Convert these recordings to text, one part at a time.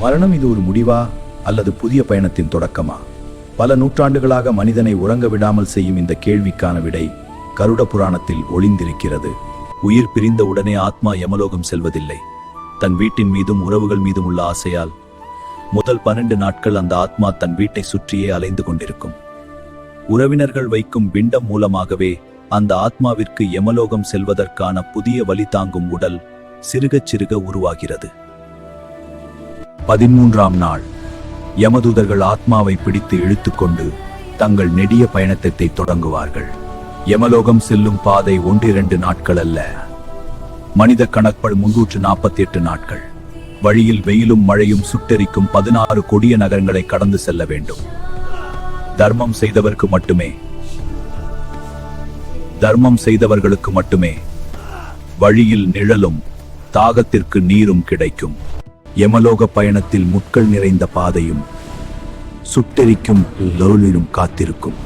மரணம் இது ஒரு முடிவா அல்லது புதிய பயணத்தின் தொடக்கமா? பல நூற்றாண்டுகளாக மனிதனை உறங்க விடாமல் செய்யும் இந்த கேள்விக்கான விடை கருட புராணத்தில் ஒளிந்திருக்கிறது. உயிர் பிரிந்த உடனே ஆத்மா யமலோகம் செல்வதில்லை. தன் வீட்டின் மீதும் உறவுகள் மீதும் உள்ள ஆசையால் முதல் 12 நாட்கள் அந்த ஆத்மா தன் வீட்டை சுற்றியே அலைந்து கொண்டிருக்கும். உறவினர்கள் வைக்கும் பிண்டம் மூலமாகவே அந்த ஆத்மாவிற்கு யமலோகம் செல்வதற்கான புதிய வழி தாங்கும் உடல் சிறுகச் சிறுக உருவாகிறது. 13ஆம் நாள் யமதூதர்கள் ஆத்மாவை பிடித்து இழுத்துக்கொண்டு தங்கள் நெடிய பயணத்தை தொடங்குவார்கள். யமலோகம் செல்லும் பாதை 1-2 நாட்கள் அல்ல, மனித கணக்குப்படி 348 நாட்கள். வழியில் வெயிலும் மழையும் சுட்டெரிக்கும் 16 கொடிய நகரங்களை கடந்து செல்ல வேண்டும். தர்மம் செய்தவர்களுக்கு மட்டுமே வழியில் நிழலும் தாகத்திற்கு நீரும் கிடைக்கும். யமலோக பயணத்தில் முட்கள் நிறைந்த பாதையும் சுட்டெரிக்கும் லோலிலும் காத்திருக்கும்.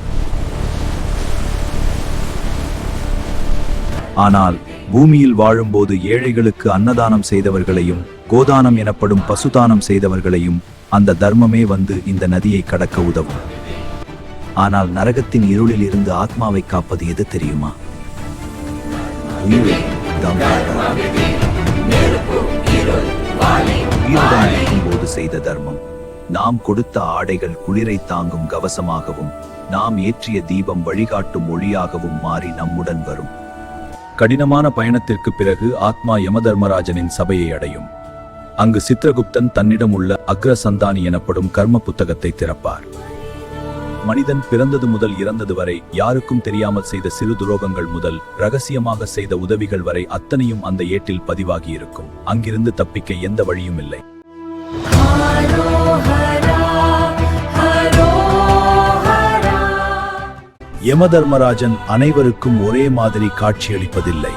ஆனால் பூமியில் வாழும்போது ஏழைகளுக்கு அன்னதானம் செய்தவர்களையும் கோதானம் எனப்படும் பசுதானம் செய்தவர்களையும் அந்த தர்மமே வந்து இந்த நதியை கடக்க உதவும். ஆனால் நரகத்தின் இருளில் இருந்து ஆத்மாவை காப்பது எது தெரியுமா? போது செய்த தர்மம். நாம் கொடுத்த ஆடைகள் குளிரை தாங்கும் கவசமாகவும் நாம் ஏற்றிய தீபம் வழிகாட்டும் ஒளியாகவும் மாறி நம்முடன் வரும். கடினமான பயணத்திற்கு பிறகு ஆத்மா யமதர்மராஜனின் சபையை அடையும். அங்கு சித்திரகுப்தன் தன்னிடம் உள்ள அக்ரசந்தானி எனப்படும் கர்ம புத்தகத்தை திறப்பார். மனிதன் பிறந்தது முதல் இறந்தது வரை யாருக்கும் தெரியாமல் செய்த சிறு துரோகங்கள் முதல் ரகசியமாக செய்த உதவிகள் வரை அத்தனையும் அந்த ஏட்டில் பதிவாகி இருக்கும். அங்கிருந்து தப்பிக்க எந்த வழியும் இல்லை. யமதர்மராஜன் அனைவருக்கும் ஒரே மாதிரி காட்சியளிப்பதில்லை.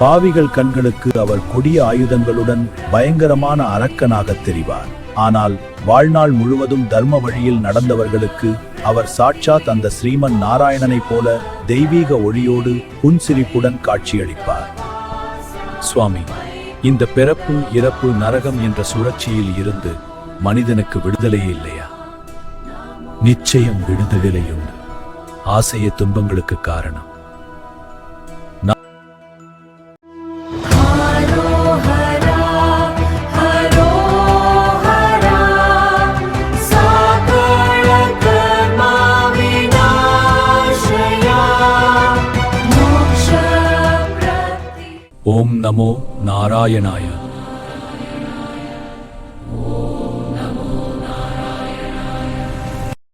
பாவிகள் கண்களுக்கு அவர் கொடிய ஆயுதங்களுடன் பயங்கரமான அரக்கனாக தெரிவார். ஆனால் வாழ்நாள் முழுவதும் தர்ம வழியில் நடந்தவர்களுக்கு அவர் சாட்சாத் அந்த ஸ்ரீமன் நாராயணனை போல தெய்வீக ஒளியோடு புன்சிரிப்புடன் காட்சியளிப்பார். சுவாமி, இந்த பிறப்பு இறப்பு நரகம் என்ற சுழற்சியில் இருந்து மனிதனுக்கு விடுதலையே இல்லையா? நிச்சயம் விடுதலையுண்டு. ஆசைய துன்பங்களுக்கு காரணம். ஓம் நமோ நாராயணாய.